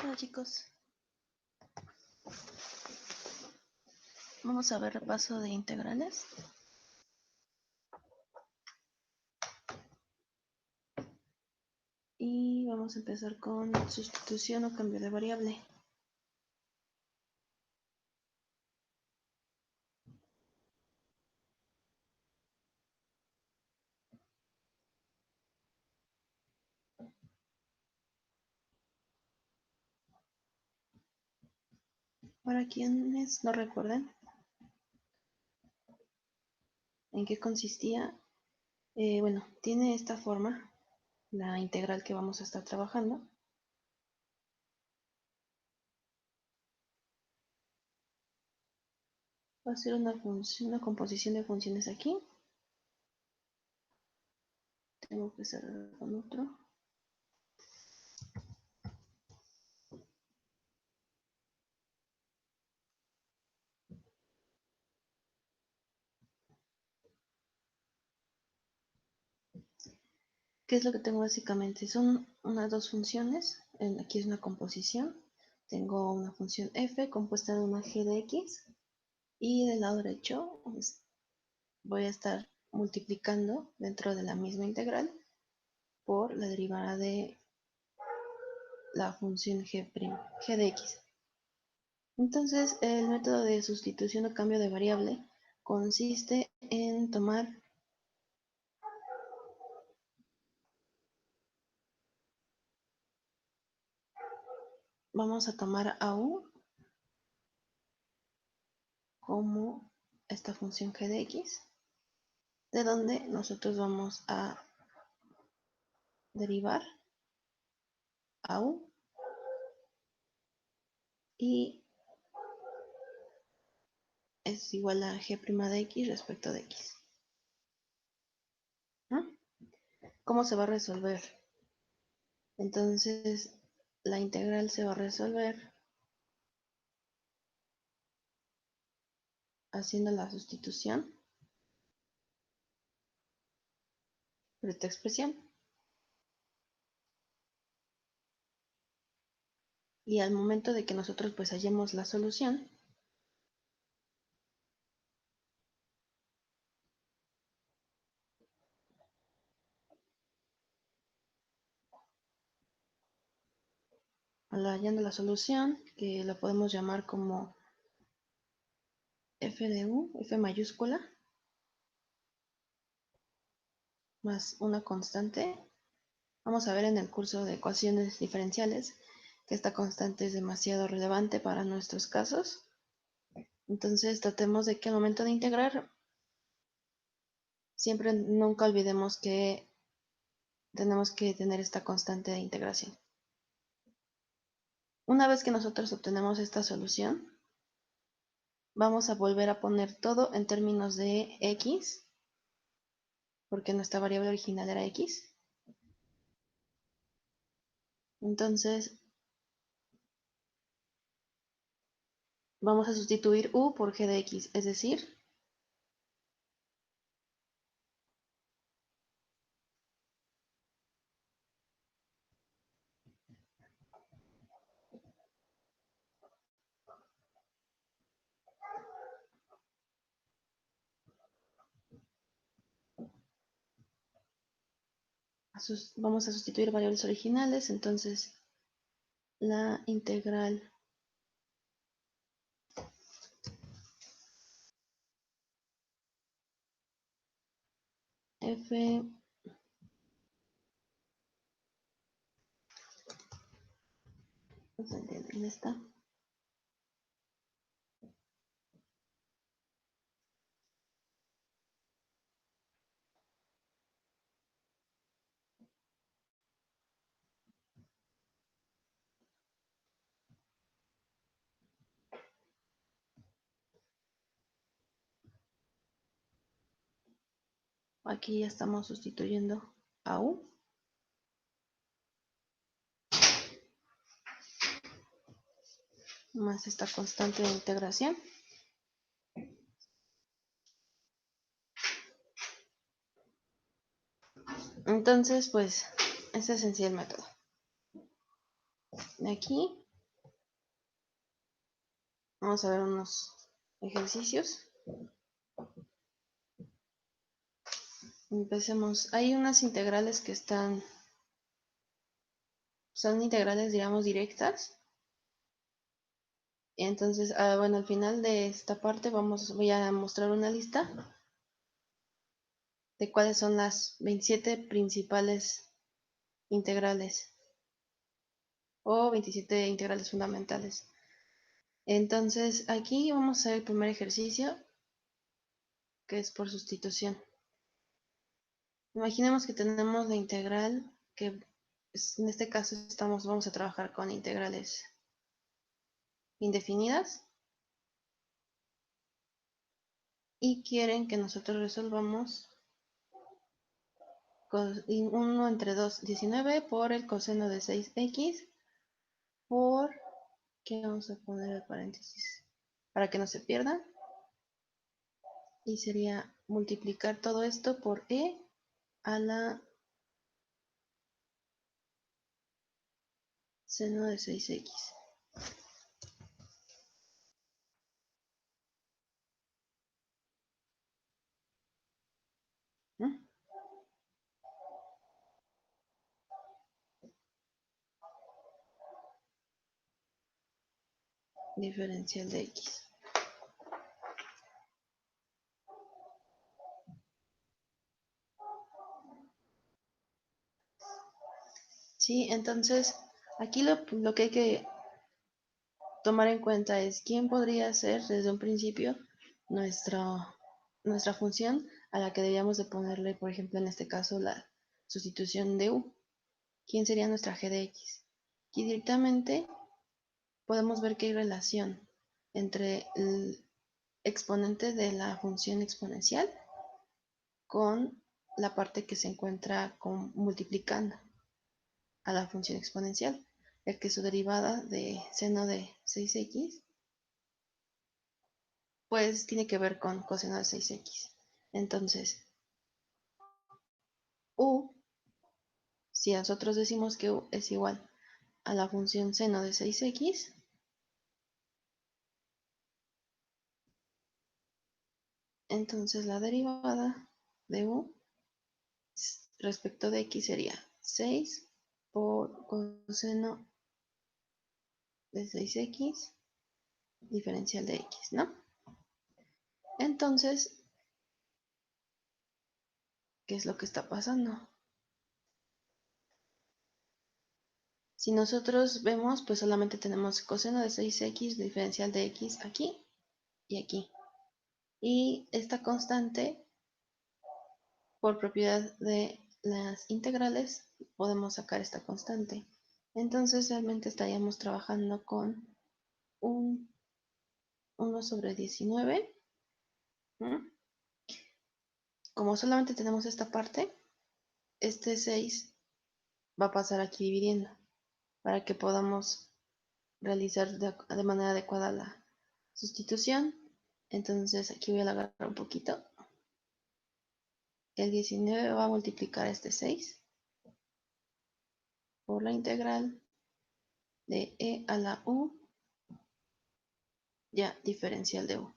Hola chicos, vamos a ver repaso de integrales. Y vamos a empezar con sustitución o cambio de variable. Para quienes no recuerden en qué consistía, bueno, tiene esta forma, la integral que vamos a estar trabajando. Va a ser una composición de funciones aquí. Tengo que cerrar con otro. ¿Qué es lo que tengo básicamente? Son dos funciones. Aquí es una composición. Tengo una función f compuesta de una g de x. Y del lado derecho voy a estar multiplicando dentro de la misma integral por la derivada de la función g' de x. Entonces, el método de sustitución o cambio de variable consiste en vamos a tomar a u como esta función g de x, de donde nosotros vamos a derivar a u y es igual a g' de x respecto de x. ¿No? ¿Cómo se va a resolver? Entonces, la integral se va a resolver haciendo la sustitución por esta expresión. Y al momento de que nosotros pues hallemos la solución, hallando la solución, que la podemos llamar como f de u, f mayúscula, más una constante. Vamos a ver en el curso de ecuaciones diferenciales que esta constante es demasiado relevante para nuestros casos. Entonces tratemos de que al momento de integrar, siempre nunca olvidemos que tenemos que tener esta constante de integración. Una vez que nosotros obtenemos esta solución, vamos a volver a poner todo en términos de x, porque nuestra variable original era x. Entonces, vamos a sustituir u por g de x, es decir, vamos a sustituir variables originales, entonces la integral f ¿dónde está? Aquí ya estamos sustituyendo a u más esta constante de integración. Entonces, pues, ese es en sí el método. De aquí Vamos a ver unos ejercicios. Empecemos. Hay unas integrales que son integrales, digamos, directas. Entonces, bueno, al final de esta parte voy a mostrar una lista de cuáles son las 27 principales integrales o 27 integrales fundamentales. Entonces, aquí vamos a hacer el primer ejercicio, que es por sustitución. Imaginemos que tenemos la integral, que en este caso vamos a trabajar con integrales indefinidas, y quieren que nosotros resolvamos 1 entre 2, 19 por el coseno de 6x por, ¿qué vamos a poner el paréntesis? Para que no se pierda. Y sería multiplicar todo esto por e a la seno de 6x. ¿No? Diferencial de x. Sí, entonces aquí lo que hay que tomar en cuenta es quién podría ser desde un principio nuestra función a la que debíamos de ponerle, por ejemplo, en este caso, la sustitución de u. ¿Quién sería nuestra g de x? Aquí directamente podemos ver que hay relación entre el exponente de la función exponencial con la parte que se encuentra multiplicando a la función exponencial, ya que su derivada de seno de 6x pues tiene que ver con coseno de 6x. Entonces, u, si nosotros decimos que u es igual a la función seno de 6x, entonces la derivada de u respecto de x sería 6 por coseno de 6x diferencial de x, ¿no? Entonces, ¿qué es lo que está pasando? Si nosotros vemos, pues solamente tenemos coseno de 6x diferencial de x aquí y aquí. Y esta constante, por propiedad de las integrales, podemos sacar esta constante. Entonces realmente estaríamos trabajando con un 1 sobre 19. ¿Mm? Como solamente tenemos esta parte, este 6 va a pasar aquí dividiendo para que podamos realizar de manera adecuada la sustitución. Entonces aquí voy a agarrar un poquito. El 19 va a multiplicar este 6 por la integral de e a la u, ya diferencial de u.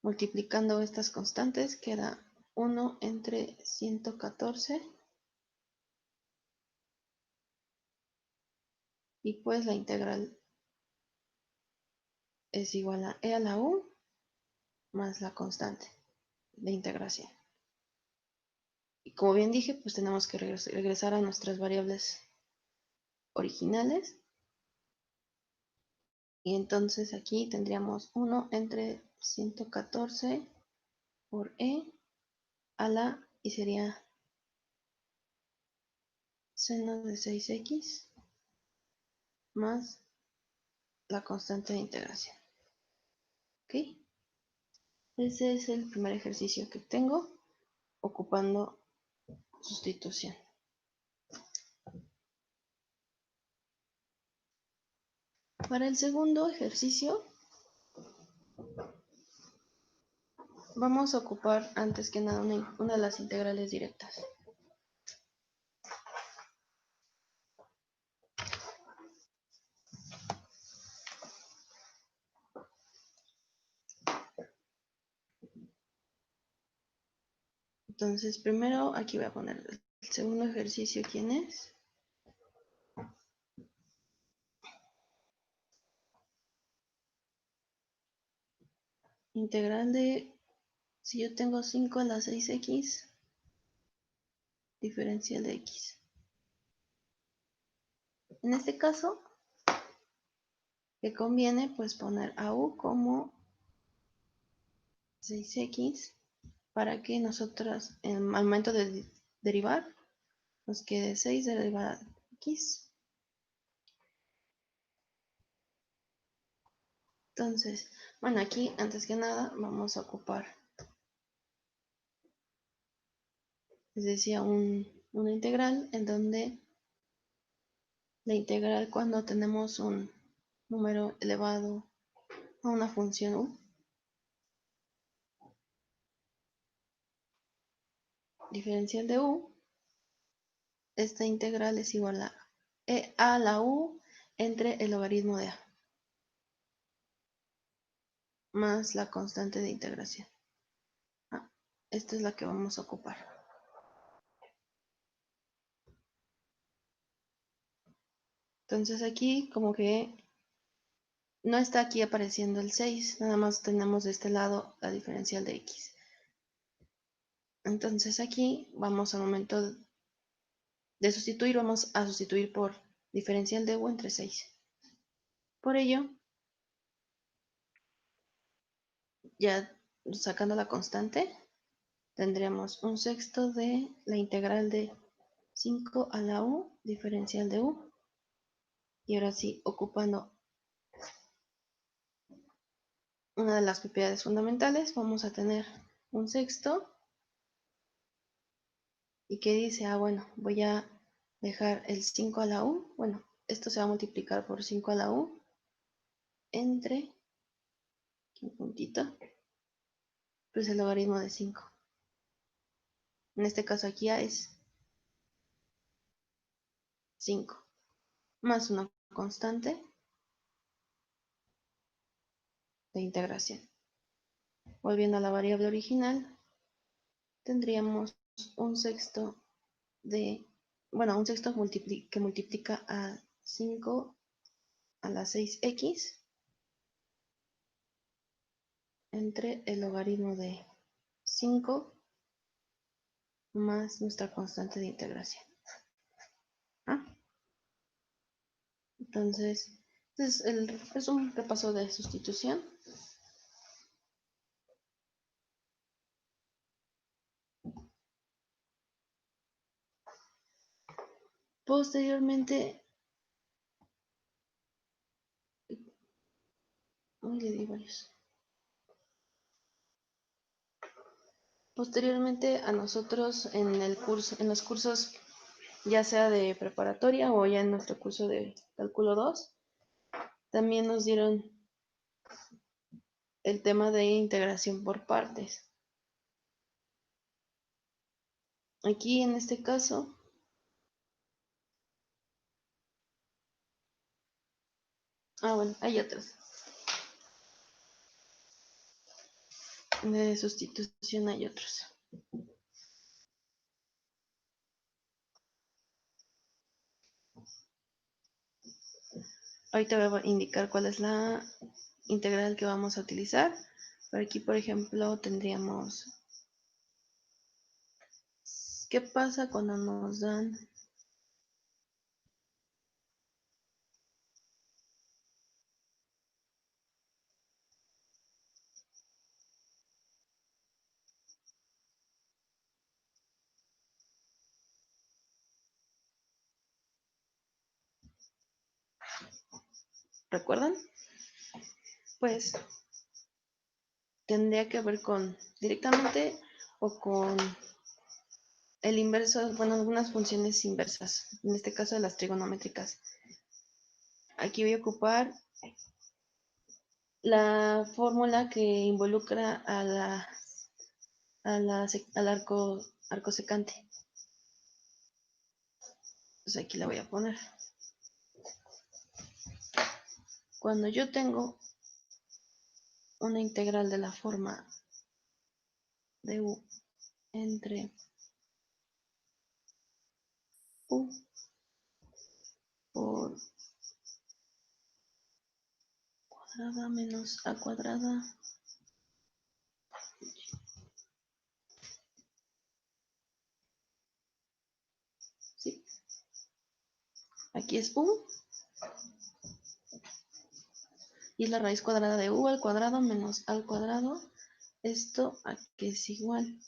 Multiplicando estas constantes queda 1 entre 114 y pues la integral es igual a e a la u más la constante de integración. Y como bien dije, pues tenemos que regresar a nuestras variables originales. Y entonces aquí tendríamos 1 entre 114 por e a la, y sería seno de 6x más la constante de integración. ¿Ok? Ese es el primer ejercicio que tengo ocupando sustitución. Para el segundo ejercicio vamos a ocupar antes que nada una de las integrales directas. Entonces, primero aquí voy a poner el segundo ejercicio, ¿quién es? Integral de, si yo tengo 5 a la 6x, diferencial de x. En este caso, que conviene pues poner a u como 6x para que nosotros al momento de derivar nos quede 6 derivada de x. Entonces, bueno, aquí antes que nada vamos a ocupar, les decía, una integral en donde la integral cuando tenemos un número elevado a una función u, diferencial de u, esta integral es igual a e a la u entre el logaritmo de a más la constante de integración. Esta es la que vamos a ocupar. Entonces aquí como que no está aquí apareciendo el 6, nada más tenemos de este lado la diferencial de x. Entonces aquí vamos al momento de sustituir, vamos a sustituir por diferencial de u entre 6. Por ello, ya sacando la constante, tendríamos un sexto de la integral de 5 a la u, diferencial de u. Y ahora sí, ocupando una de las propiedades fundamentales, vamos a tener un sexto y que dice, bueno, voy a dejar el 5 a la u, bueno, esto se va a multiplicar por 5 a la u entre, un puntito, pues el logaritmo de 5. En este caso aquí a es 5, más una constante de integración. Volviendo a la variable original, tendríamos un sexto de, bueno, un sexto que multiplica a 5 a la 6x entre el logaritmo de 5 más nuestra constante de integración. ¿Ah? Entonces, es un repaso de sustitución. Posteriormente, le di varios. Posteriormente a nosotros en el curso, en los cursos ya sea de preparatoria o ya en nuestro curso de cálculo 2, también nos dieron el tema de integración por partes. Aquí en este caso, bueno, hay otras. De sustitución hay otros. Ahorita voy a indicar cuál es la integral que vamos a utilizar. Por aquí, por ejemplo, tendríamos, ¿qué pasa cuando nos dan ¿recuerdan? Pues tendría que ver con directamente o con el inverso, bueno, algunas funciones inversas, en este caso de las trigonométricas. Aquí voy a ocupar la fórmula que involucra al arco secante. Pues aquí la voy a poner. Cuando yo tengo una integral de la forma de u entre u por cuadrada menos a cuadrada. ¿Sí? Aquí es u y es la raíz cuadrada de u al cuadrado menos al cuadrado. Esto aquí es igual.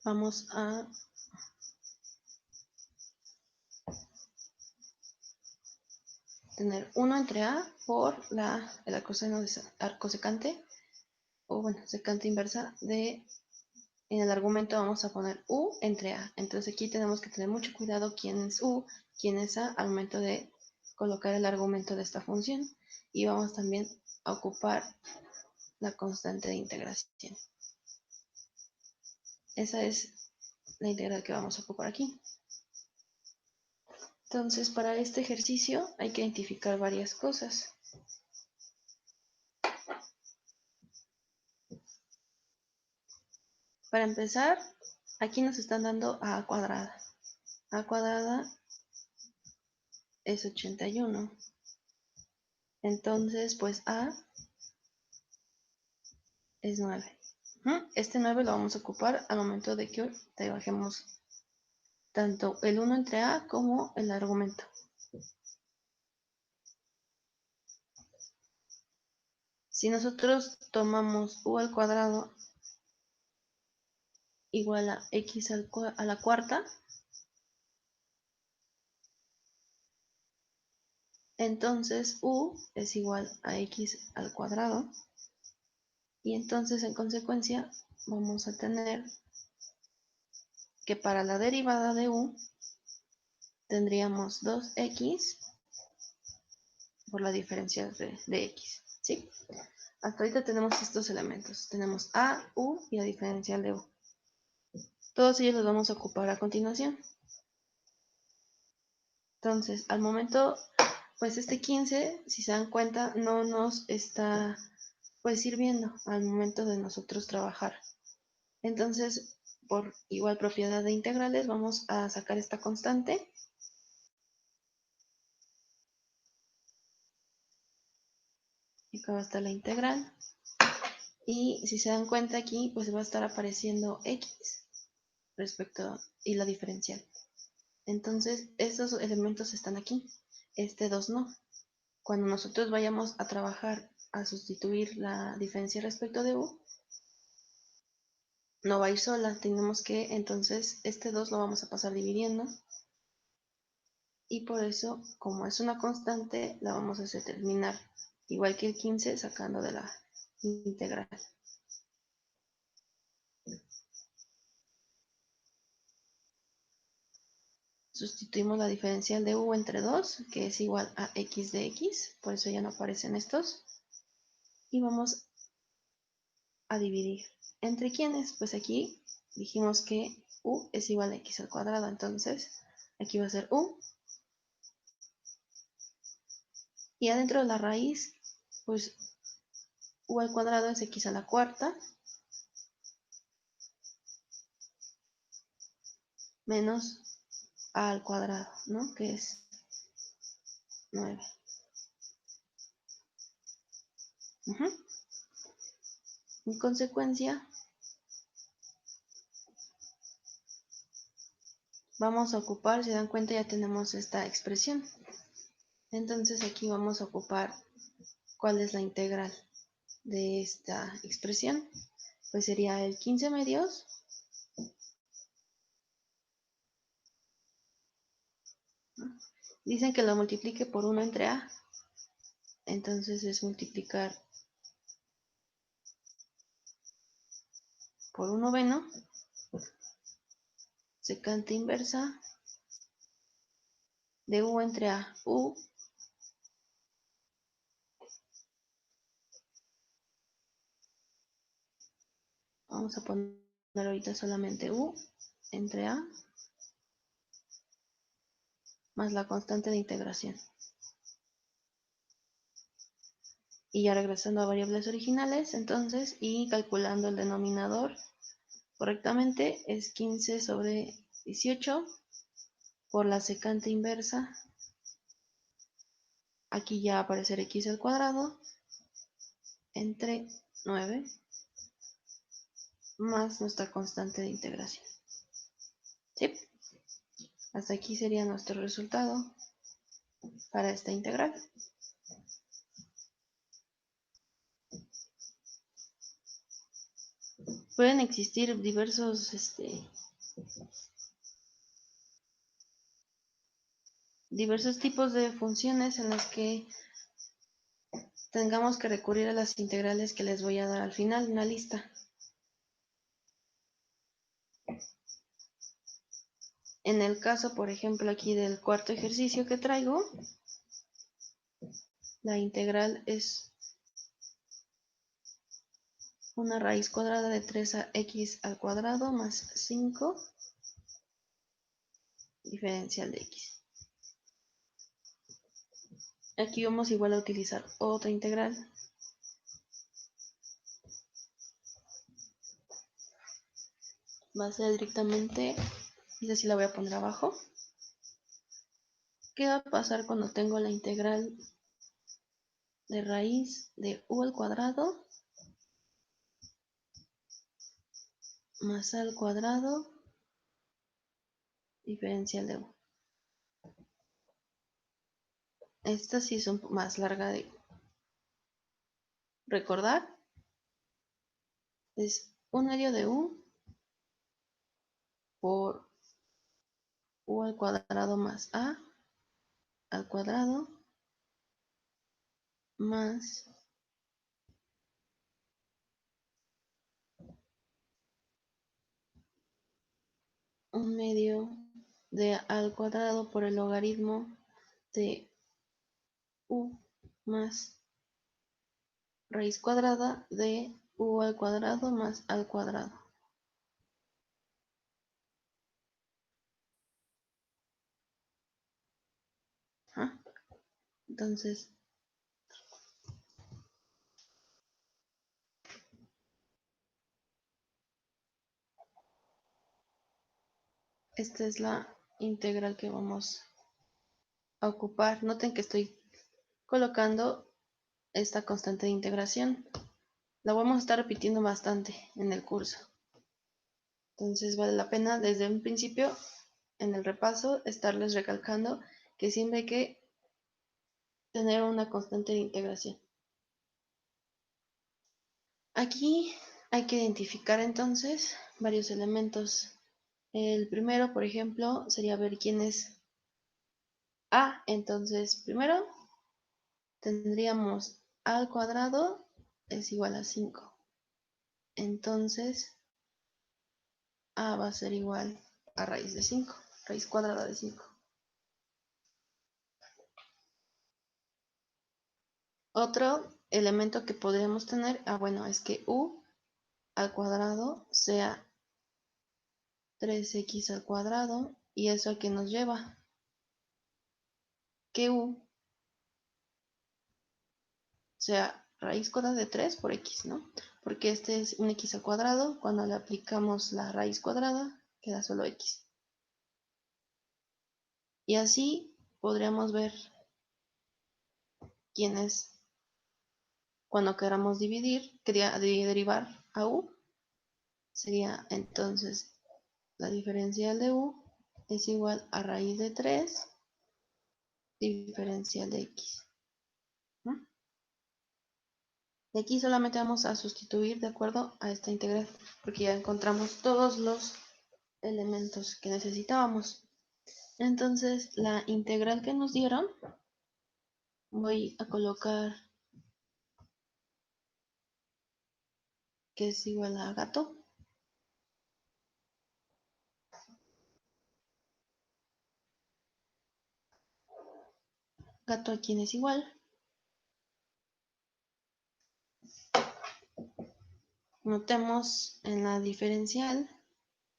Vamos a tener 1 entre a por el arcosecante, o bueno, secante inversa de, en el argumento vamos a poner u entre a. Entonces aquí tenemos que tener mucho cuidado quién es u, quién es a, al momento de colocar el argumento de esta función. Y vamos también a ocupar la constante de integración. Esa es la integral que vamos a ocupar aquí. Entonces, para este ejercicio hay que identificar varias cosas. Para empezar, aquí nos están dando a cuadrada. A cuadrada es 81. Entonces, pues a es 9. Este 9 lo vamos a ocupar al momento de que trabajemos tanto el 1 entre a como el argumento. Si nosotros tomamos u al cuadrado igual a x a la cuarta, entonces u es igual a x al cuadrado. Y entonces, en consecuencia, vamos a tener que para la derivada de u tendríamos 2x por la diferencia de x. ¿Sí? Hasta ahorita tenemos estos elementos. Tenemos a, u y la diferencial de u. Todos ellos los vamos a ocupar a continuación. Entonces, al momento, pues este 15, si se dan cuenta, no nos está pues sirviendo al momento de nosotros trabajar. Entonces, por igual propiedad de integrales, vamos a sacar esta constante. Y acá va a estar la integral. Y si se dan cuenta aquí, pues va a estar apareciendo x respecto y la diferencial. Entonces, estos elementos están aquí. Este 2 no. Cuando nosotros vayamos a trabajar a sustituir la diferencia respecto de u, no va a ir sola. Tenemos que, entonces, este 2 lo vamos a pasar dividiendo. Y por eso, como es una constante, la vamos a hacer terminar, igual que el 15, sacando de la integral. Sustituimos la diferencial de u entre 2, que es igual a x de x, por eso ya no aparecen estos. Y vamos a dividir. ¿Entre quiénes? Pues aquí dijimos que u es igual a x al cuadrado, entonces aquí va a ser u. Y adentro de la raíz, pues u al cuadrado es x a la cuarta, menos a al cuadrado, ¿no? Que es 9. En consecuencia, vamos a ocupar, si dan cuenta ya tenemos esta expresión. Entonces aquí vamos a ocupar cuál es la integral de esta expresión. Pues sería el 15 medios dicen que lo multiplique por 1 entre a. Entonces es multiplicar por 1 noveno, secante inversa de u entre a. Vamos a poner ahorita solamente u entre a más la constante de integración. Y ya regresando a variables originales, entonces, y calculando el denominador correctamente, es 15 sobre 18 por la secante inversa. Aquí ya va a aparecer x al cuadrado entre 9 más nuestra constante de integración. ¿Sí? Hasta aquí sería nuestro resultado para esta integral. Pueden existir diversos tipos de funciones en las que tengamos que recurrir a las integrales que les voy a dar al final, una lista. En el caso, por ejemplo, aquí del cuarto ejercicio que traigo, la integral es una raíz cuadrada de 3x al cuadrado más 5 diferencial de x. Aquí vamos igual a utilizar otra integral. Va a ser directamente, esa sí la voy a poner abajo. ¿Qué va a pasar cuando tengo la integral de raíz de u al cuadrado más a al cuadrado diferencial de u? Esta sí es un poco más larga de recordar. Es 1 de u por u al cuadrado más a al cuadrado más un medio de al cuadrado por el logaritmo de u más raíz cuadrada de u al cuadrado más al cuadrado. ¿Ah? Entonces, esta es la integral que vamos a ocupar. Noten que estoy colocando esta constante de integración. La vamos a estar repitiendo bastante en el curso. Entonces vale la pena desde un principio, en el repaso, estarles recalcando que siempre hay que tener una constante de integración. Aquí hay que identificar entonces varios elementos. El primero, por ejemplo, sería ver quién es a. Entonces, primero tendríamos a al cuadrado es igual a 5. Entonces, a va a ser igual a raíz de 5, raíz cuadrada de 5. Otro elemento que podríamos tener, bueno, es que u al cuadrado sea 3x al cuadrado, y eso a qué nos lleva, que u sea raíz cuadrada de 3 por x, ¿no? Porque este es un x al cuadrado, cuando le aplicamos la raíz cuadrada, queda solo x. Y así podríamos ver quién es, cuando queramos derivar a u, sería entonces la diferencial de u es igual a raíz de 3 diferencial de x, ¿no? De aquí solamente vamos a sustituir de acuerdo a esta integral, porque ya encontramos todos los elementos que necesitábamos. Entonces, la integral que nos dieron, voy a colocar que es igual a gato. Gato aquí es igual. Notemos en la diferencial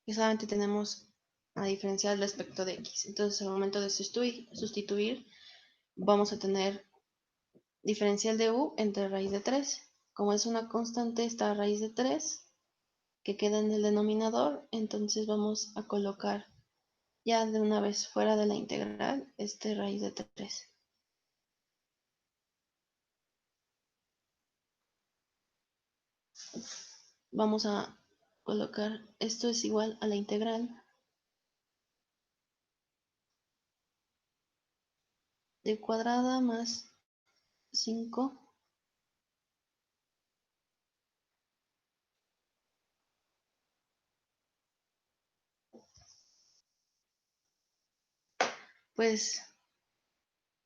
que solamente tenemos la diferencial respecto de x. Entonces al momento de sustituir vamos a tener diferencial de u entre raíz de 3. Como es una constante, esta raíz de 3 que queda en el denominador, entonces vamos a colocar ya de una vez fuera de la integral este raíz de 3. Vamos a colocar esto es igual a la integral de cuadrada más 5 pues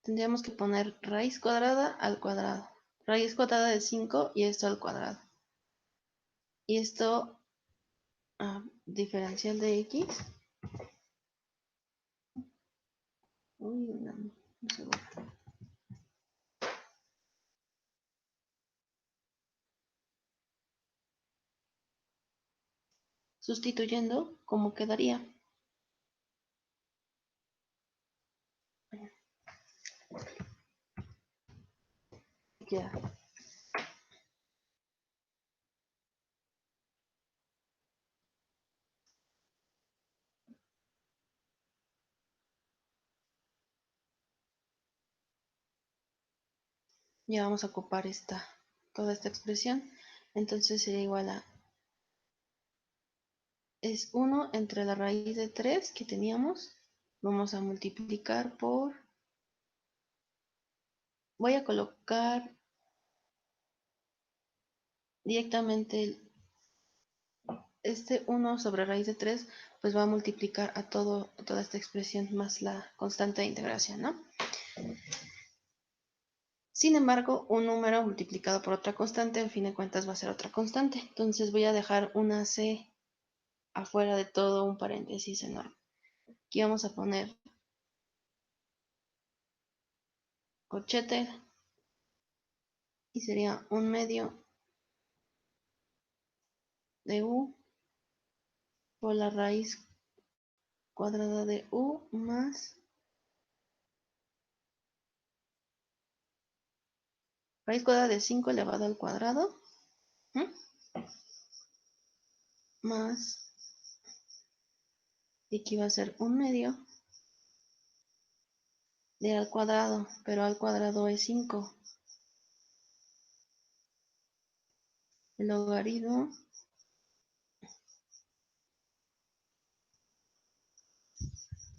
tendríamos que poner raíz cuadrada al cuadrado. Raíz cuadrada de 5 y esto al cuadrado. Y esto diferencial de x. Uy, no se borra. Sustituyendo, ¿cómo quedaría? Ya. Ya vamos a ocupar toda esta expresión. Entonces sería igual a es 1 entre la raíz de 3 que teníamos. Vamos a multiplicar por... Voy a colocar directamente este 1 sobre raíz de 3, pues va a multiplicar a toda esta expresión más la constante de integración, ¿no? Sin embargo, un número multiplicado por otra constante, al fin de cuentas va a ser otra constante. Entonces voy a dejar una c afuera de todo un paréntesis enorme. Aquí vamos a poner corchete y sería un medio de u por la raíz cuadrada de u más raíz cuadrada de 5 elevado al cuadrado, ¿eh? Más, y aquí va a ser un medio de al cuadrado, pero al cuadrado es 5. El logaritmo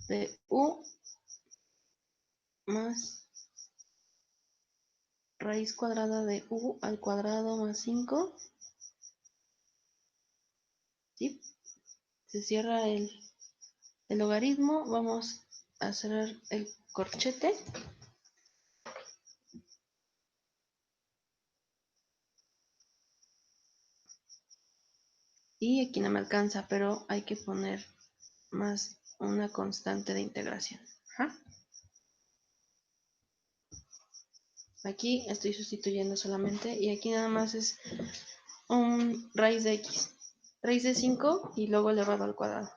de u más raíz cuadrada de u al cuadrado más 5. ¿Sí? Se cierra el logaritmo. Vamos a cerrar el corchete. Y aquí no me alcanza, pero hay que poner más una constante de integración. Ajá. Aquí estoy sustituyendo solamente y aquí nada más es un raíz de x. Raíz de 5 y luego elevado al cuadrado.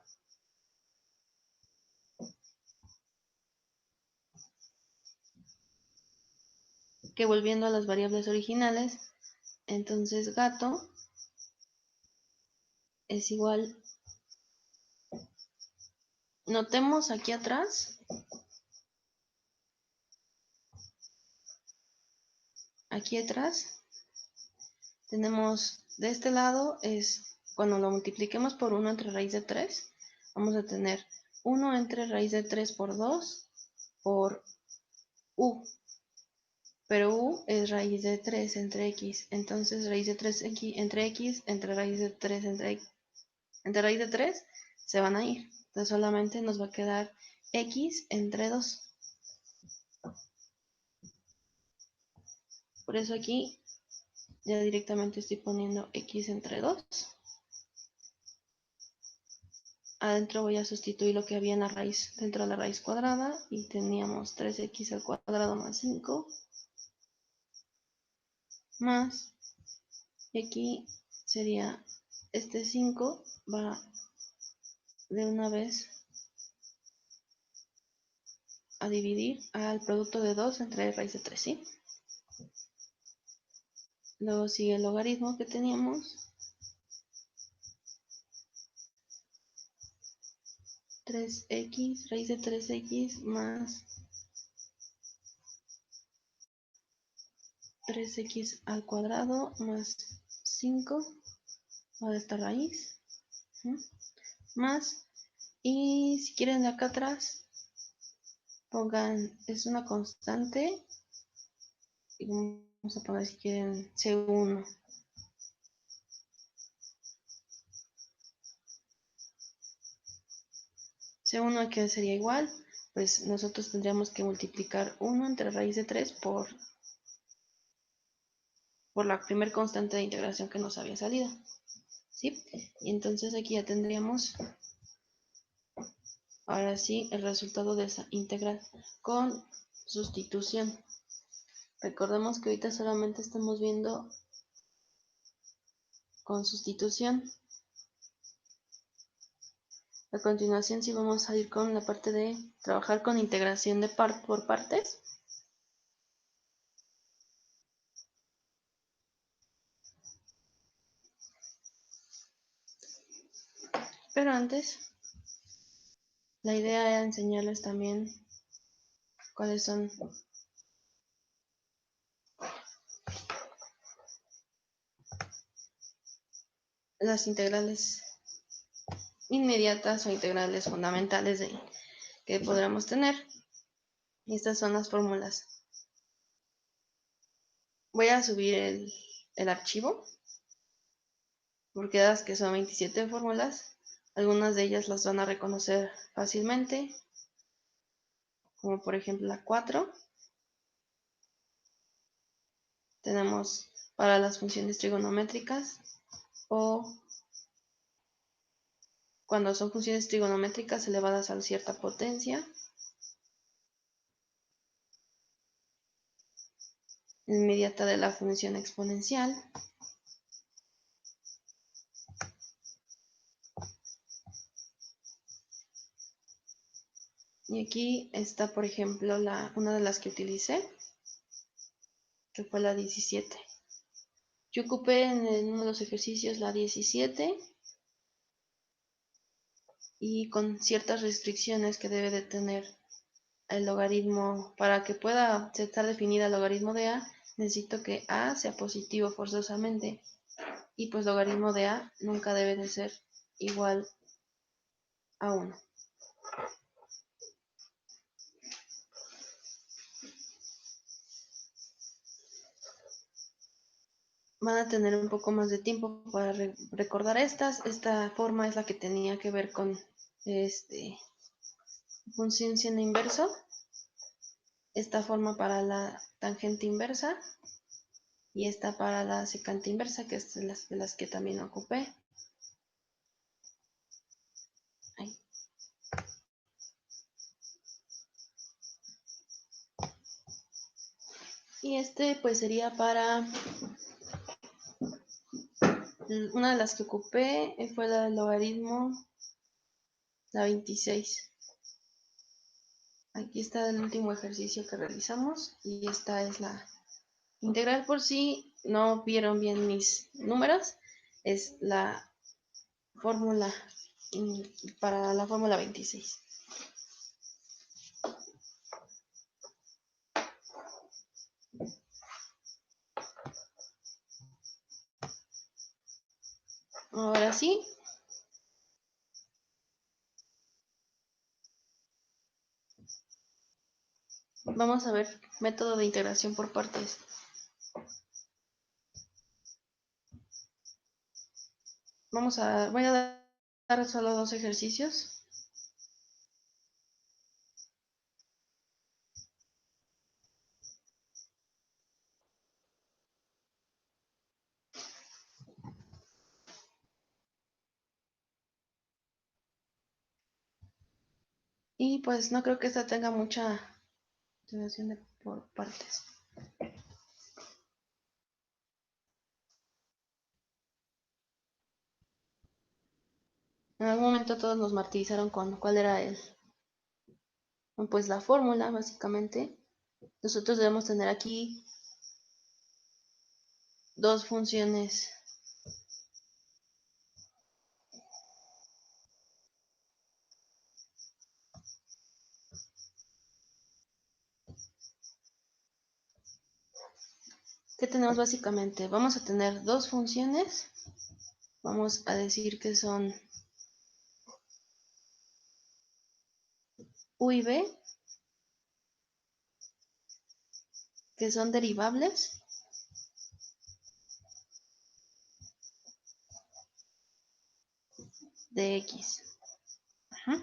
Que volviendo a las variables originales, entonces gato es igual. Notemos aquí atrás, tenemos de este lado es cuando lo multipliquemos por 1 entre raíz de 3, vamos a tener 1 entre raíz de 3 por 2 por u. Pero u es raíz de 3 entre x. Entonces raíz de 3 entre x entre raíz de 3 entre raíz de 3 se van a ir. Entonces solamente nos va a quedar x entre 2. Por eso aquí ya directamente estoy poniendo x entre 2. adentro voy a sustituir lo que había en la raíz, dentro de la raíz cuadrada, y teníamos 3x al cuadrado más 5, más, y aquí sería, este 5 va de una vez a dividir al producto de 2 entre raíz de 3, ¿sí? Luego sigue el logaritmo que teníamos, 3x, raíz de 3x más 3x al cuadrado más 5 a esta raíz, ¿sí? Más, y si quieren de acá atrás, pongan, es una constante, y vamos a poner si quieren C1. C1 que sería igual, pues nosotros tendríamos que multiplicar 1 entre raíz de 3 por la primer constante de integración que nos había salido, ¿sí? Y entonces aquí ya tendríamos, ahora sí, el resultado de esa integral con sustitución. Recordemos que ahorita solamente estamos viendo con sustitución. A continuación sí vamos a ir con la parte de trabajar con integración de por partes. Pero antes, la idea era enseñarles también cuáles son las integrales inmediatas o integrales fundamentales que podríamos tener. Y estas son las fórmulas. Voy a subir el archivo, porque dadas que son 27 fórmulas, algunas de ellas las van a reconocer fácilmente, como por ejemplo la 4. Tenemos para las funciones trigonométricas, o cuando son funciones trigonométricas elevadas a cierta potencia, inmediata de la función exponencial. Y aquí está, por ejemplo, una de las que utilicé, que fue la 17. Yo ocupé en uno de los ejercicios la 17 y con ciertas restricciones que debe de tener el logaritmo. Para que pueda estar definida el logaritmo de a, necesito que a sea positivo forzosamente, y pues logaritmo de a nunca debe de ser igual a 1. Van a tener un poco más de tiempo para recordar estas. Esta forma es la que tenía que ver con función seno inverso. Esta forma para la tangente inversa. Y esta para la secante inversa, que es de las que también ocupé. Ahí. Y pues sería para, una de las que ocupé fue la del logaritmo, la 26. Aquí está el último ejercicio que realizamos, y esta es la integral. Por si no vieron bien mis números, es la fórmula para la fórmula 26. Ahora sí, vamos a ver método de integración por partes. Voy a dar solo 2 ejercicios. Y pues no creo que esta tenga mucha integración por partes. En algún momento todos nos martirizaron con cuál era pues la fórmula, básicamente. Nosotros debemos tener aquí dos funciones. ¿Qué tenemos básicamente? Vamos a tener dos funciones. Vamos a decir que son u y b, que son derivables. De x. Ajá.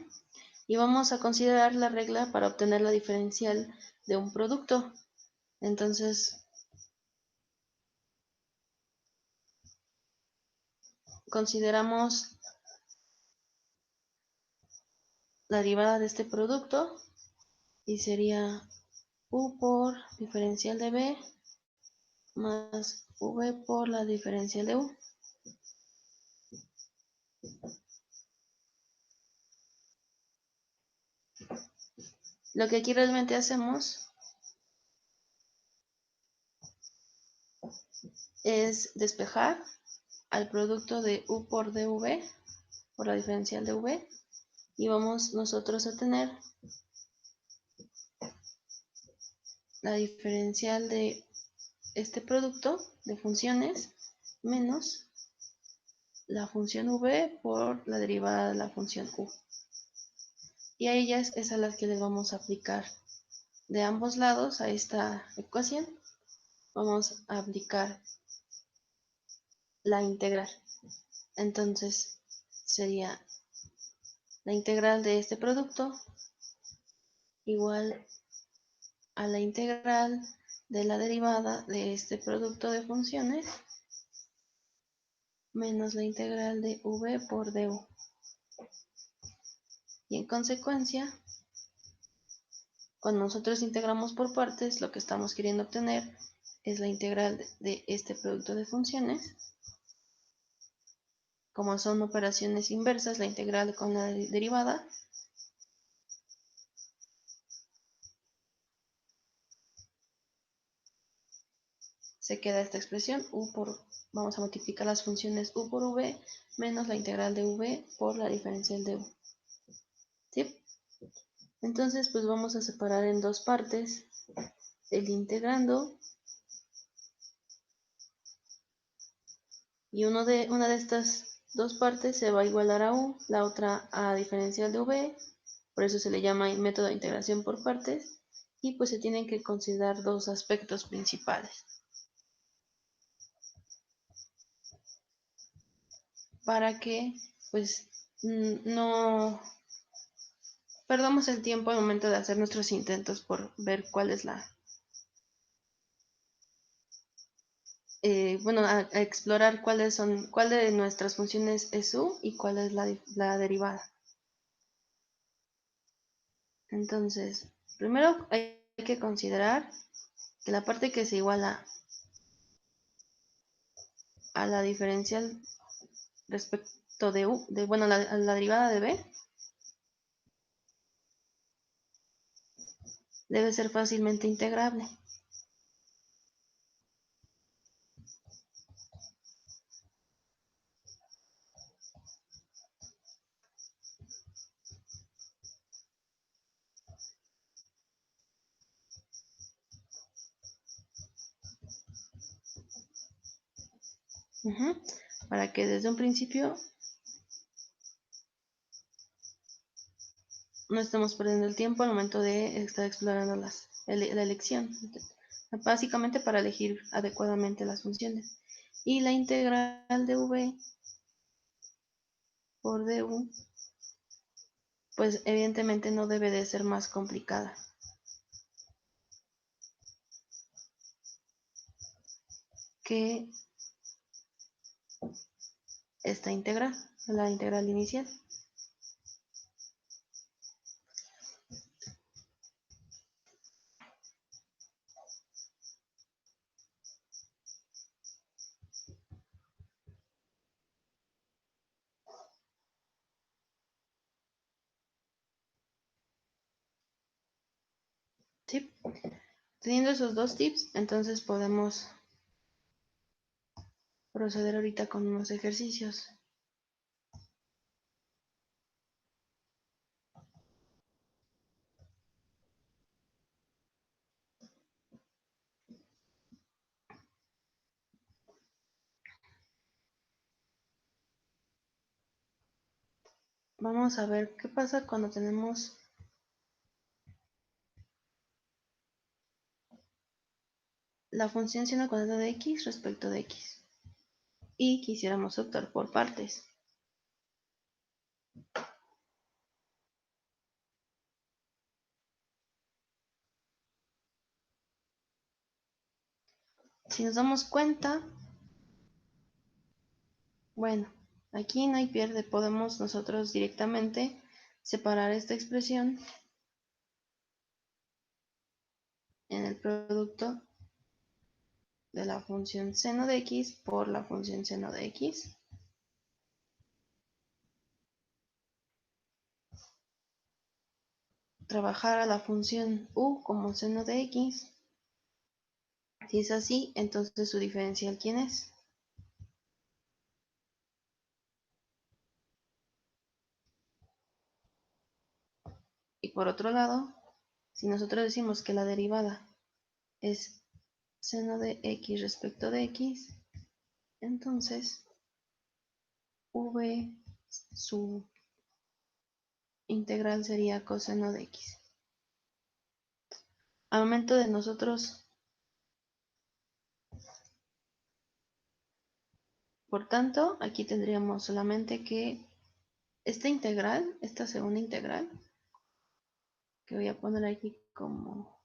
Y vamos a considerar la regla para obtener la diferencial de un producto. Entonces, consideramos la derivada de este producto y sería u por diferencial de b más v por la diferencial de u. Lo que aquí realmente hacemos es despejar al producto de u por dv por la diferencial de v y vamos nosotros a tener la diferencial de este producto de funciones menos la función v por la derivada de la función u. Y a ellas es a las que les vamos a aplicar de ambos lados a esta ecuación. Vamos a aplicar la integral. Entonces sería la integral de este producto igual a la integral de la derivada de este producto de funciones menos la integral de v por du. Y en consecuencia, cuando nosotros integramos por partes, lo que estamos queriendo obtener es la integral de este producto de funciones. Como son operaciones inversas, la integral con la derivada se queda esta expresión u por, vamos a multiplicar las funciones u por v menos la integral de v por la diferencial de u. ¿Sí? Entonces pues vamos a separar en dos partes el integrando y una de estas dos partes se va a igualar a u, la otra a diferencial de v, por eso se le llama método de integración por partes y pues se tienen que considerar dos aspectos principales para que pues no perdamos el tiempo al momento de hacer nuestros intentos por ver cuál es bueno, a explorar cuál de nuestras funciones es u y cuál es la derivada. Entonces, primero hay que considerar que la parte que se iguala a la diferencial respecto de u, bueno, a la derivada de b, debe ser fácilmente integrable. Para que desde un principio no estemos perdiendo el tiempo al momento de estar explorando la elección. Básicamente para elegir adecuadamente las funciones. Y la integral de v por du, pues evidentemente no debe de ser más complicada que esta integral, la integral inicial. Teniendo esos dos tips, entonces podemos proceder ahorita con unos ejercicios. Vamos a ver qué pasa cuando tenemos la función seno cuadrada de x respecto de x y quisiéramos optar por partes. Si nos damos cuenta, bueno, aquí no hay pierde, podemos nosotros directamente separar esta expresión en el producto de la función seno de x por la función seno de x. Trabajar a la función u como seno de x. Si es así, entonces su diferencial, ¿quién es? Y por otro lado, si nosotros decimos que la derivada es seno de x respecto de x, entonces v su integral sería coseno de x. Al momento de nosotros, por tanto, aquí tendríamos solamente que esta integral, esta segunda integral, que voy a poner aquí como,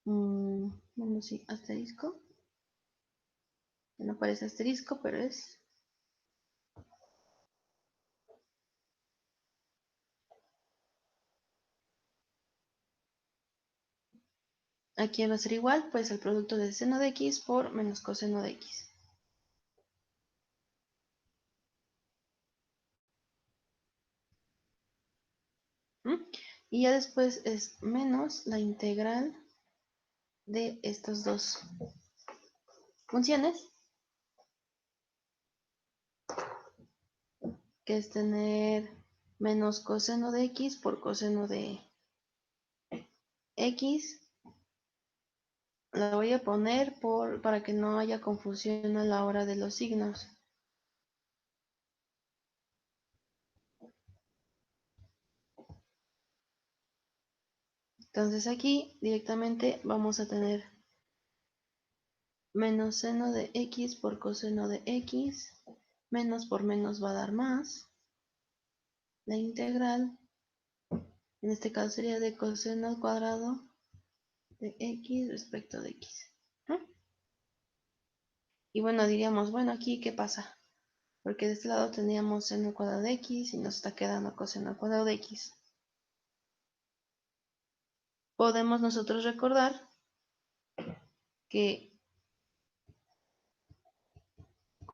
bueno, sí, asterisco, no parece asterisco, pero es aquí va a ser igual, pues el producto de seno de x por menos coseno de x. ¿Mm? Y ya después es menos la integral de estas dos funciones, que es tener menos coseno de x por coseno de x. La voy a poner para que no haya confusión a la hora de los signos. Entonces aquí directamente vamos a tener menos seno de x por coseno de x, menos por menos va a dar más. La integral, en este caso sería de coseno al cuadrado de x respecto de x. ¿No? Y bueno, diríamos, bueno, aquí ¿qué pasa? Porque de este lado tendríamos seno al cuadrado de x y nos está quedando coseno al cuadrado de x. Podemos nosotros recordar que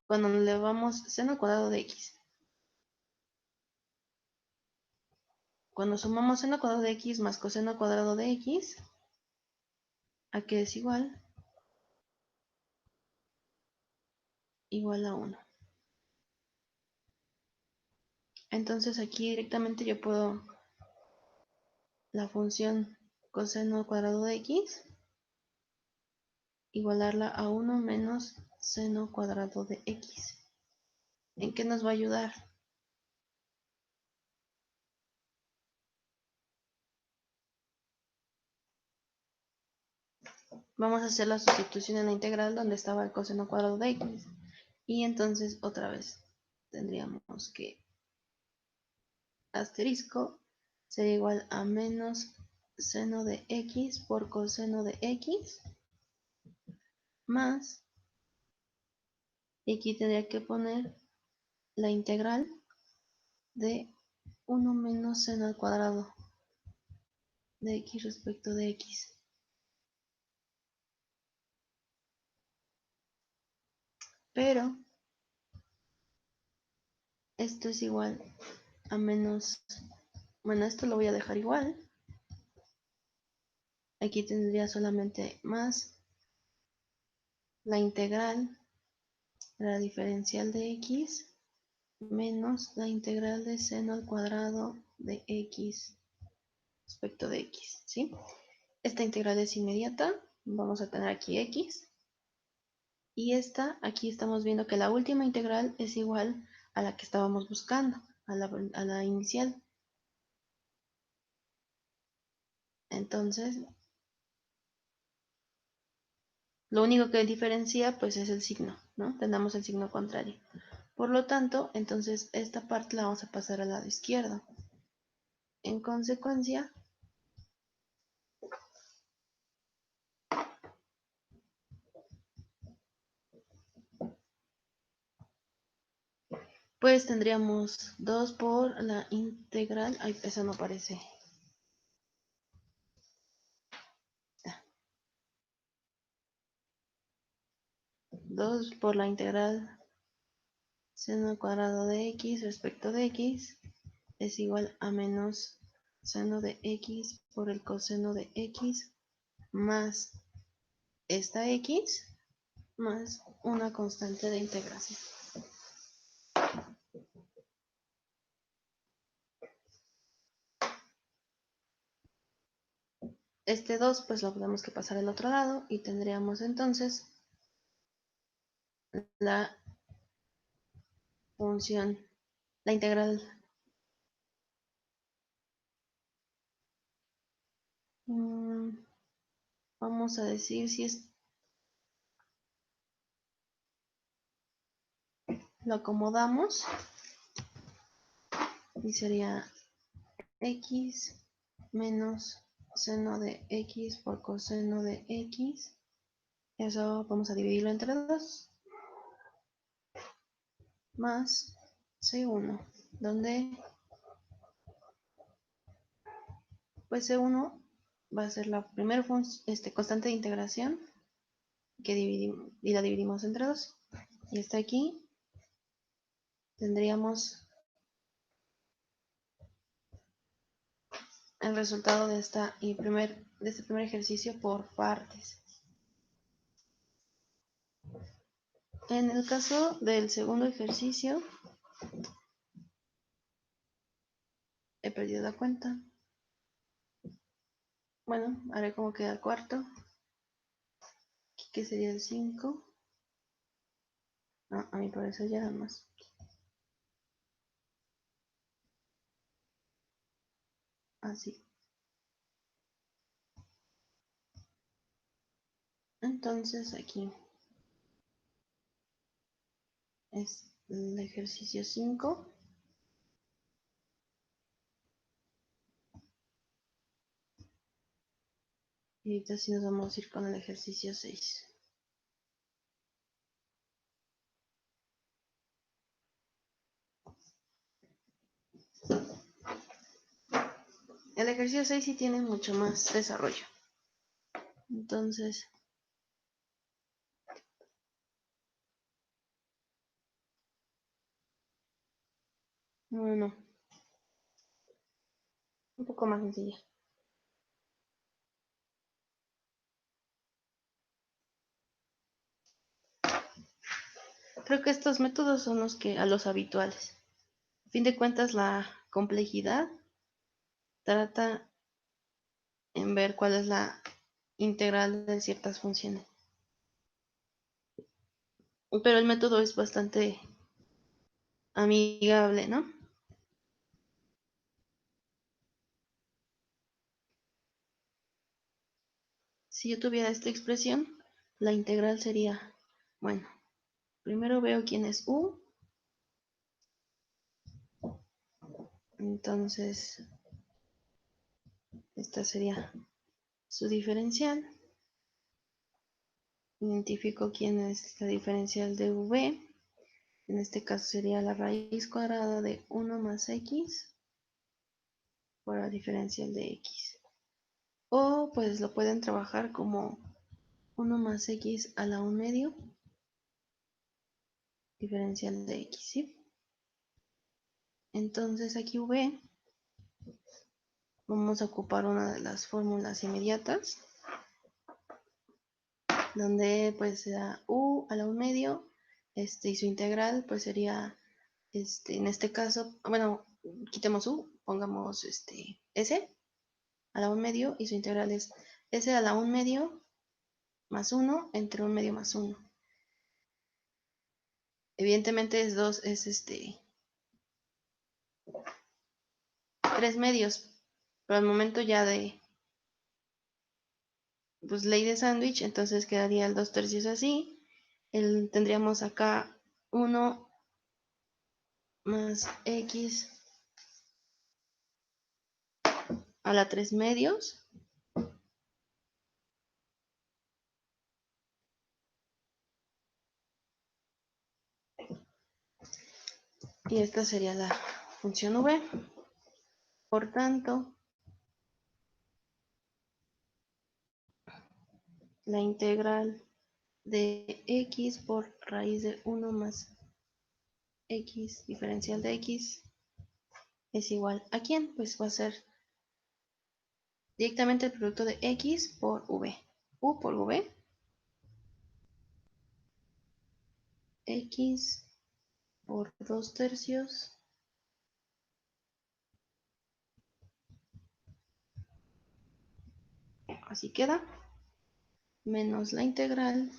cuando le elevamos seno al cuadrado de x, cuando sumamos seno al cuadrado de x más coseno al cuadrado de x, ¿a qué es igual? Igual a 1. Entonces aquí directamente yo puedo la función coseno al cuadrado de x igualarla a 1 menos seno cuadrado de x. ¿En qué nos va a ayudar? Vamos a hacer la sustitución en la integral donde estaba el coseno cuadrado de x. Y entonces otra vez tendríamos que asterisco sería igual a menos seno de x por coseno de x más, y aquí tendría que poner la integral de 1 menos seno al cuadrado de x respecto de x. Pero esto es igual a menos, bueno, esto lo voy a dejar igual. Aquí tendría solamente más la integral de la diferencial de x menos la integral de seno al cuadrado de x respecto de x, ¿sí? Esta integral es inmediata, vamos a tener aquí x, y esta, aquí estamos viendo que la última integral es igual a la que estábamos buscando, a la inicial. Entonces, lo único que diferencia pues es el signo, ¿no? Tenemos el signo contrario. Por lo tanto, entonces esta parte la vamos a pasar al lado izquierdo. En consecuencia, pues tendríamos 2 por la integral, ay, eso no aparece. 2 por la integral seno al cuadrado de x respecto de x es igual a menos seno de x por el coseno de x más esta x más una constante de integración. Este 2 pues lo tenemos que pasar al otro lado y tendríamos entonces la función, la integral. Vamos a decir si es, lo acomodamos y sería x menos seno de x por coseno de x. Eso vamos a dividirlo entre 2 más C1, donde pues C1 va a ser la primera constante de integración que dividimos y la dividimos entre 2. Y está aquí, tendríamos el resultado de, de este primer ejercicio por partes. En el caso del segundo ejercicio, he perdido la cuenta. Bueno, haré como queda el cuarto, que sería el 5. No, a mi parecer ya dan más. Así. Entonces aquí es el ejercicio 5. Y ahorita sí nos vamos a ir con el ejercicio 6. El ejercicio 6 sí tiene mucho más desarrollo. Entonces, bueno, un poco más sencilla. Creo que estos métodos son los habituales. A fin de cuentas, la complejidad trata en ver cuál es la integral de ciertas funciones. Pero el método es bastante amigable, ¿no? Si yo tuviera esta expresión, la integral sería, bueno, primero veo quién es u, entonces esta sería su diferencial. Identifico quién es la diferencial de v. En este caso sería la raíz cuadrada de 1 más x por la diferencial de x. O pues lo pueden trabajar como 1 más x a la 1 medio diferencial de x, ¿sí? Entonces aquí v, vamos a ocupar una de las fórmulas inmediatas. donde pues se da u a la 1/2, y su integral pues sería, en este caso, bueno, quitemos u, pongamos s a la 1/2 y su integral es s a la 1/2 más 1 entre 1/2 más 1. Evidentemente es 2, es 3/2, pero al momento ya de pues ley de sándwich, entonces quedaría el 2/3 así. Tendríamos acá 1 más x a la 3/2. Y esta sería la función v. Por tanto, la integral de x por raíz de 1 más x diferencial de x es igual a ¿quién? Pues va a ser directamente el producto de x por v. U por v, x por 2/3, así queda, menos la integral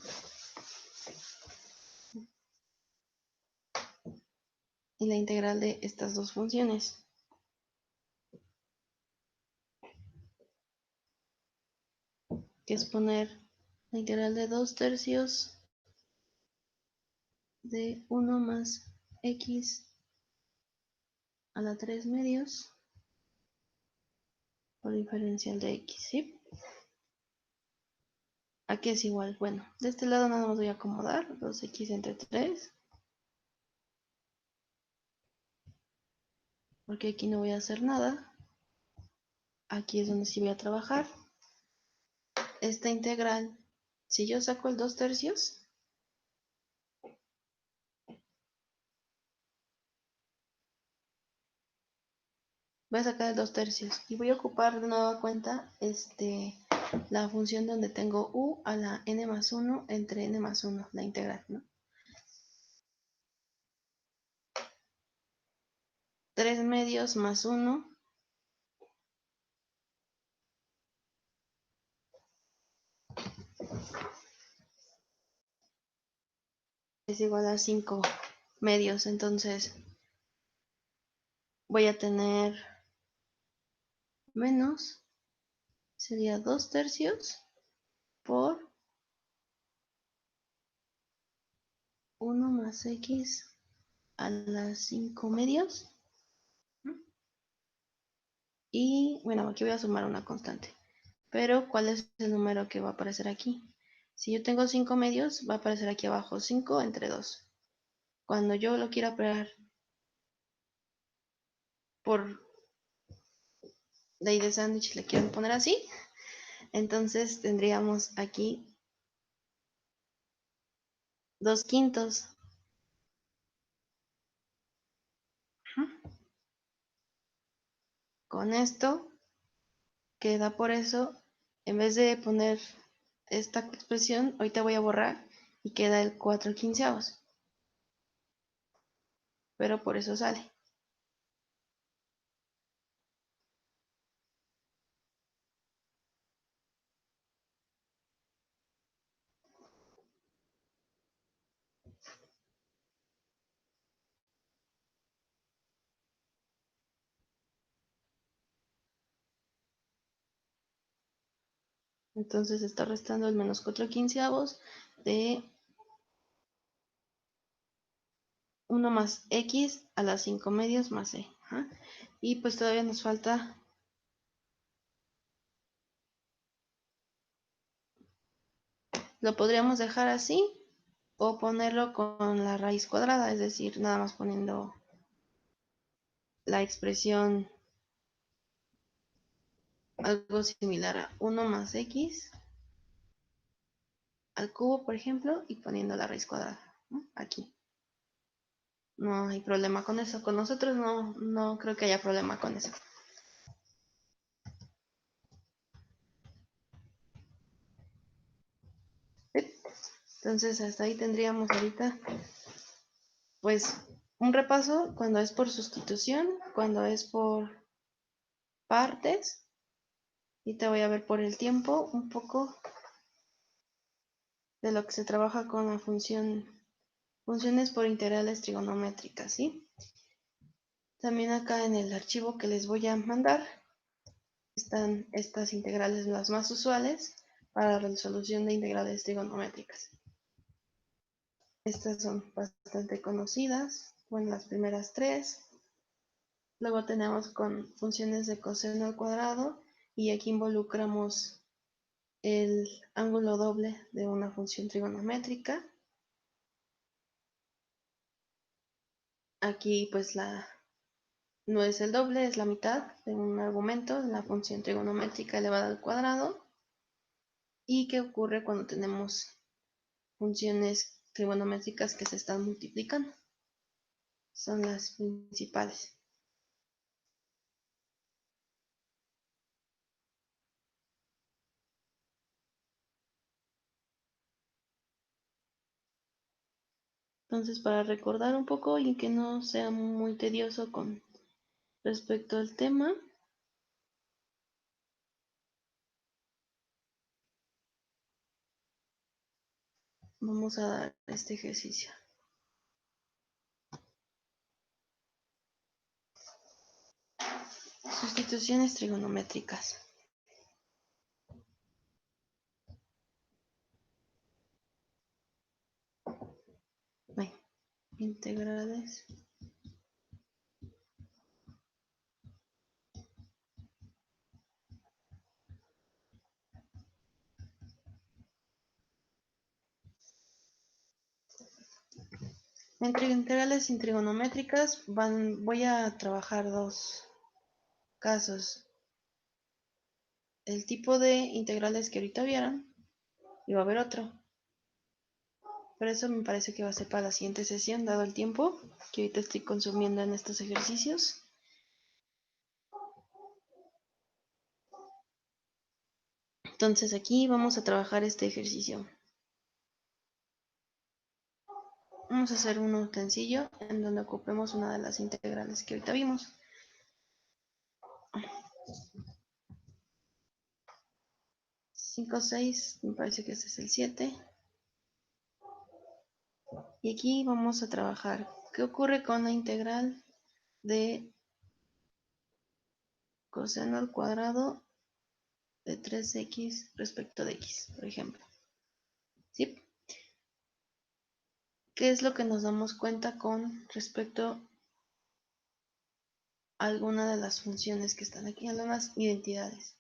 y la integral de estas dos funciones, que es poner la integral de 2/3 de 1 más x a la 3/2 por diferencial de x, ¿sí? Aquí es igual, bueno, de este lado nada más voy a acomodar 2x entre 3, porque aquí no voy a hacer nada. Aquí es donde sí voy a trabajar. Esta integral, si yo saco el 2/3, voy a sacar el 2/3 y voy a ocupar de nueva cuenta la función donde tengo u a la n más 1 entre n más 1, la integral, ¿no? 3/2 más 1 es igual a 5/2, entonces voy a tener menos, sería 2/3 por 1 más x a las 5/2. Y bueno, aquí voy a sumar una constante. Pero, ¿cuál es el número que va a aparecer aquí? Si yo tengo 5/2, va a aparecer aquí abajo 5 entre 2. Cuando yo lo quiera operar por ley de sándwich, le quiero poner así. Entonces tendríamos aquí 2/5. Con esto queda por eso, en vez de poner esta expresión, ahorita voy a borrar y queda el 4/15. Pero por eso sale. Entonces está restando el menos 4/15 de 1 más x a las 5/2 más c. Ajá. Y pues todavía nos falta lo podríamos dejar así o ponerlo con la raíz cuadrada, es decir, nada más poniendo la expresión algo similar a 1 más x al cubo, por ejemplo, y poniendo la raíz cuadrada, ¿no? Aquí. No hay problema con eso. Con nosotros no creo que haya problema con eso. Entonces hasta ahí tendríamos ahorita pues un repaso cuando es por sustitución, cuando es por partes, y te voy a ver por el tiempo un poco de lo que se trabaja con la funciones por integrales trigonométricas, ¿sí? También acá en el archivo que les voy a mandar están estas integrales las más usuales para la resolución de integrales trigonométricas. Estas son bastante conocidas, bueno, las primeras tres. Luego tenemos con funciones de coseno al cuadrado y aquí involucramos el ángulo doble de una función trigonométrica. Aquí pues no es el doble, es la mitad de un argumento de la función trigonométrica elevada al cuadrado. ¿Y qué ocurre cuando tenemos funciones trigonométricas que se están multiplicando? Son las principales. Entonces, para recordar un poco y que no sea muy tedioso con respecto al tema, vamos a dar este ejercicio. Sustituciones trigonométricas. Bueno, integrales entre integrales y trigonométricas voy a trabajar dos casos. El tipo de integrales que ahorita vieron y va a haber otro. Por eso me parece que va a ser para la siguiente sesión, dado el tiempo que ahorita estoy consumiendo en estos ejercicios. Entonces aquí vamos a trabajar este ejercicio. Vamos a hacer uno sencillo en donde ocupemos una de las integrales que ahorita vimos. 5, 6, me parece que ese es el 7. Y aquí vamos a trabajar. ¿Qué ocurre con la integral de coseno al cuadrado de 3x respecto de x, por ejemplo? ¿Sí? ¿Qué es lo que nos damos cuenta con respecto a alguna de las funciones que están aquí, algunas identidades?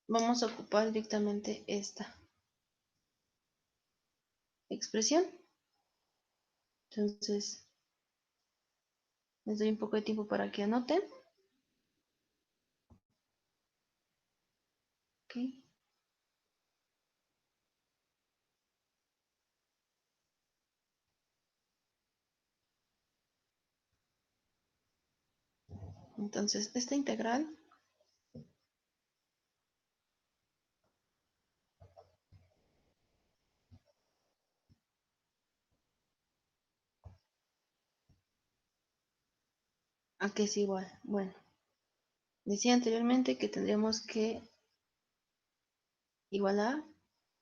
Vamos a ocupar directamente esta expresión. Entonces, les doy un poco de tiempo para que anoten. Okay. Entonces, esta integral ¿a qué es igual? Bueno, decía anteriormente que tendríamos que igualar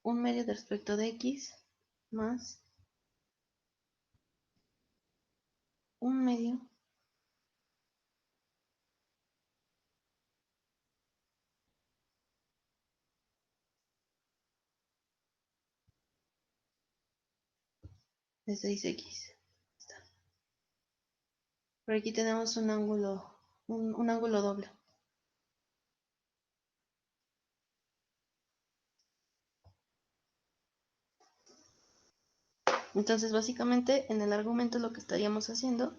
un medio de respecto de x más un medio de 6x. Por aquí tenemos un ángulo doble. Entonces, básicamente, en el argumento lo que estaríamos haciendo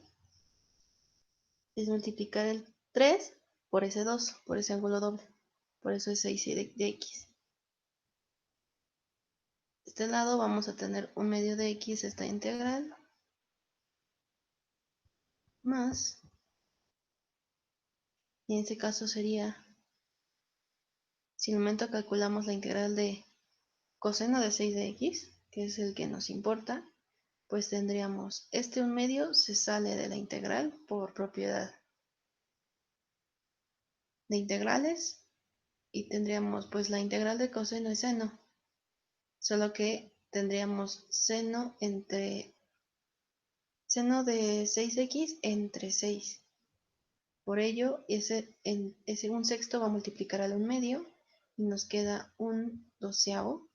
es multiplicar el 3 por ese 2, por ese ángulo doble. Por eso es 6 de x. De este lado vamos a tener un medio de x, esta integral, más, y en este caso sería, si en el momento calculamos la integral de coseno de 6 de x, que es el que nos importa, pues tendríamos este 1/2 se sale de la integral por propiedad de integrales y tendríamos pues la integral de coseno y seno, solo que tendríamos seno de 6x entre 6. Por ello, ese 1/6 va a multiplicar al 1/2 y nos queda 1/12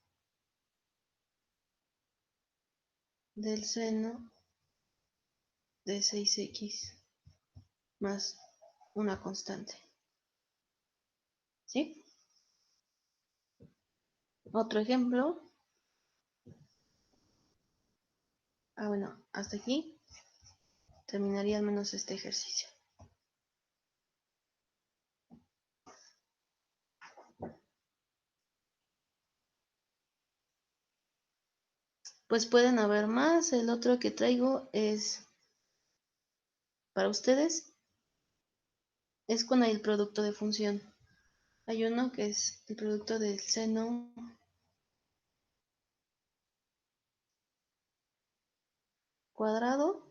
del seno de 6x más una constante. ¿Sí? Otro ejemplo. Bueno, hasta aquí terminaría al menos este ejercicio. Pues pueden haber más. El otro que traigo es para ustedes. Es con el producto de función. Hay uno que es el producto del seno cuadrado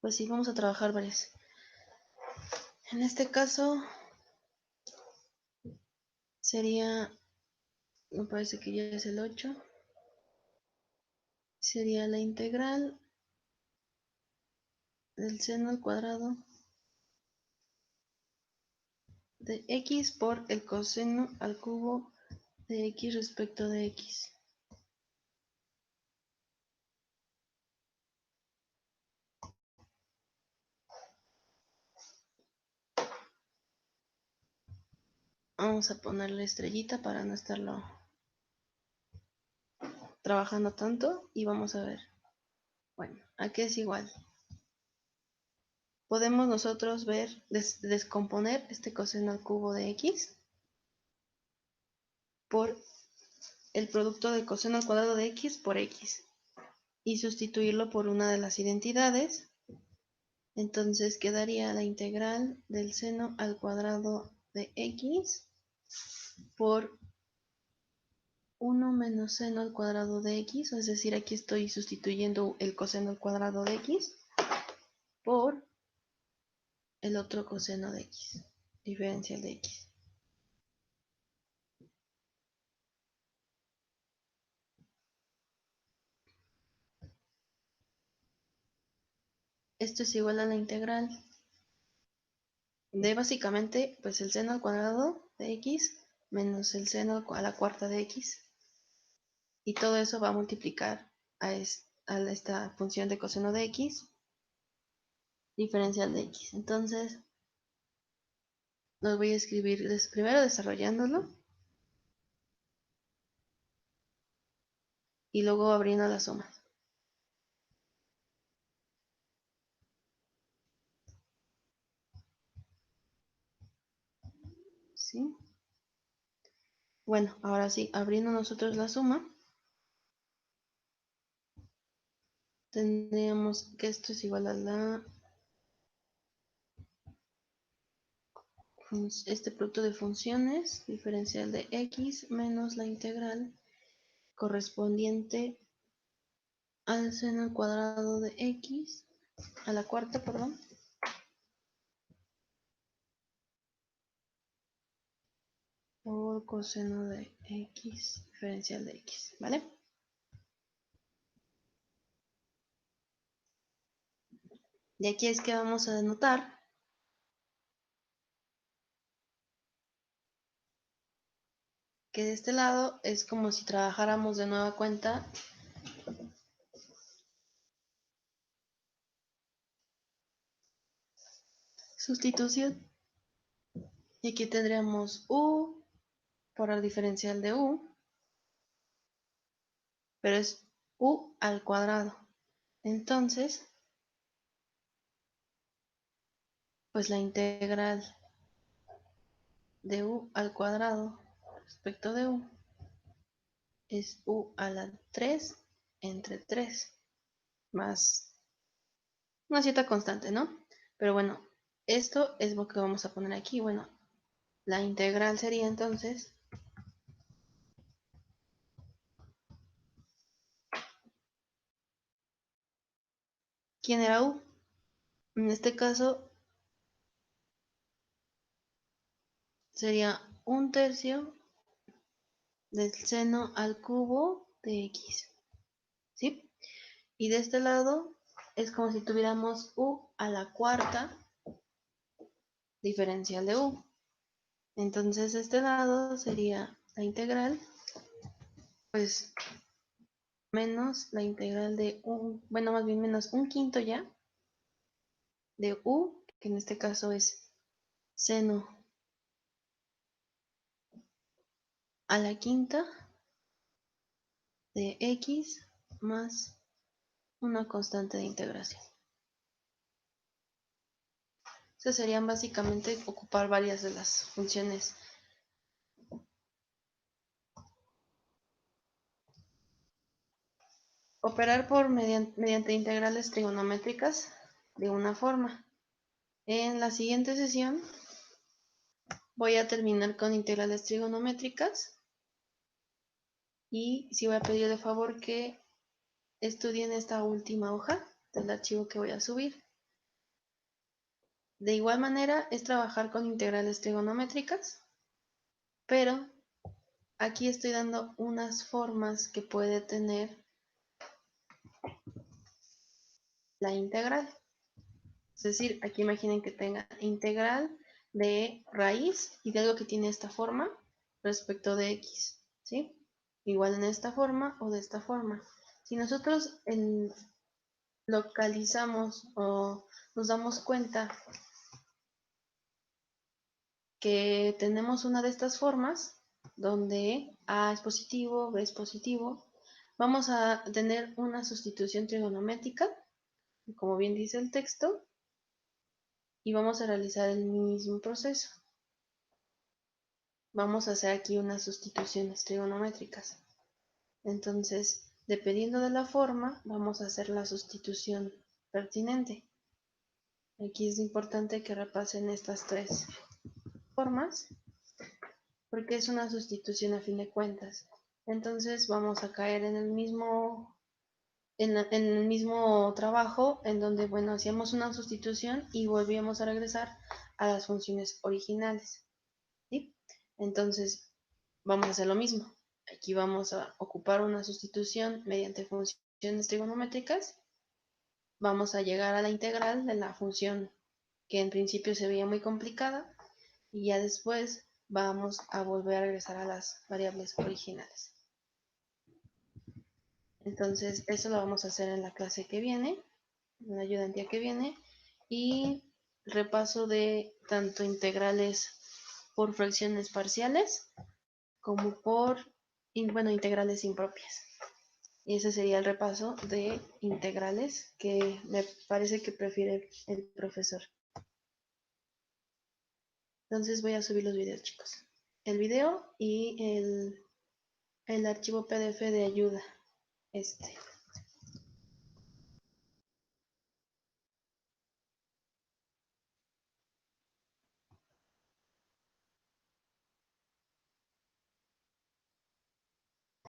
pues sí, vamos a trabajar varias. En este caso sería, me parece que ya es el 8, sería la integral del seno al cuadrado de x por el coseno al cubo de x respecto de x. Vamos a ponerle estrellita para no estarlo trabajando tanto y vamos a ver. Bueno, aquí es igual. Podemos nosotros ver, descomponer este coseno al cubo de x por el producto de coseno al cuadrado de x por x y sustituirlo por una de las identidades. Entonces quedaría la integral del seno al cuadrado de x por 1 menos seno al cuadrado de x, es decir, aquí estoy sustituyendo el coseno al cuadrado de x por el otro coseno de x, diferencial de x. Esto es igual a la integral de básicamente pues el seno al cuadrado de x menos el seno a la cuarta de x. Y todo eso va a multiplicar a esta función de coseno de x, diferencial de x. Entonces, los voy a escribir primero desarrollándolo y luego abriendo la suma. ¿Sí? Bueno, ahora sí, abriendo nosotros la suma, tendríamos que esto es igual a este producto de funciones, diferencial de x menos la integral correspondiente al seno al cuadrado de x, a la cuarta, perdón, por coseno de x, diferencial de x, ¿vale? Y aquí es que vamos a denotar que de este lado es como si trabajáramos de nueva cuenta sustitución. Y aquí tendríamos u por el diferencial de u, pero es u al cuadrado. Entonces, pues la integral de u al cuadrado respecto de u es u a la 3 entre 3 más una cierta constante, ¿no? Pero bueno, esto es lo que vamos a poner aquí. Bueno, la integral sería entonces, ¿quién era u? En este caso sería 1/3 del seno al cubo de x, ¿sí? Y de este lado es como si tuviéramos u a la cuarta diferencial de u. Entonces este lado sería la integral, pues menos la integral de bueno, más bien menos 1/5 ya de u, que en este caso es seno a la quinta de x más una constante de integración. Esas serían básicamente ocupar varias de las funciones. Operar mediante integrales trigonométricas de una forma. En la siguiente sesión voy a terminar con integrales trigonométricas y sí voy a pedir de favor que estudien esta última hoja del archivo que voy a subir. De igual manera es trabajar con integrales trigonométricas, pero aquí estoy dando unas formas que puede tener la integral. Es decir, aquí imaginen que tenga integral de raíz y de algo que tiene esta forma respecto de x, ¿sí? Igual en esta forma o de esta forma. Si nosotros localizamos o nos damos cuenta que tenemos una de estas formas, donde a es positivo, b es positivo, vamos a tener una sustitución trigonométrica, como bien dice el texto, y vamos a realizar el mismo proceso. Vamos a hacer aquí unas sustituciones trigonométricas. Entonces, dependiendo de la forma, vamos a hacer la sustitución pertinente. Aquí es importante que repasen estas tres formas, porque es una sustitución a fin de cuentas. Entonces vamos a caer en el mismo, en el mismo trabajo, en donde, bueno, hacíamos una sustitución y volvíamos a regresar a las funciones originales, ¿sí? Entonces, vamos a hacer lo mismo. Aquí vamos a ocupar una sustitución mediante funciones trigonométricas. Vamos a llegar a la integral de la función que en principio se veía muy complicada y ya después vamos a volver a regresar a las variables originales. Entonces, eso lo vamos a hacer en la clase que viene, en la ayudantía que viene, y repaso de tanto integrales por fracciones parciales como por, bueno, integrales impropias. Y ese sería el repaso de integrales que me parece que prefiere el profesor. Entonces voy a subir los videos, chicos. El video y el archivo PDF de ayuda.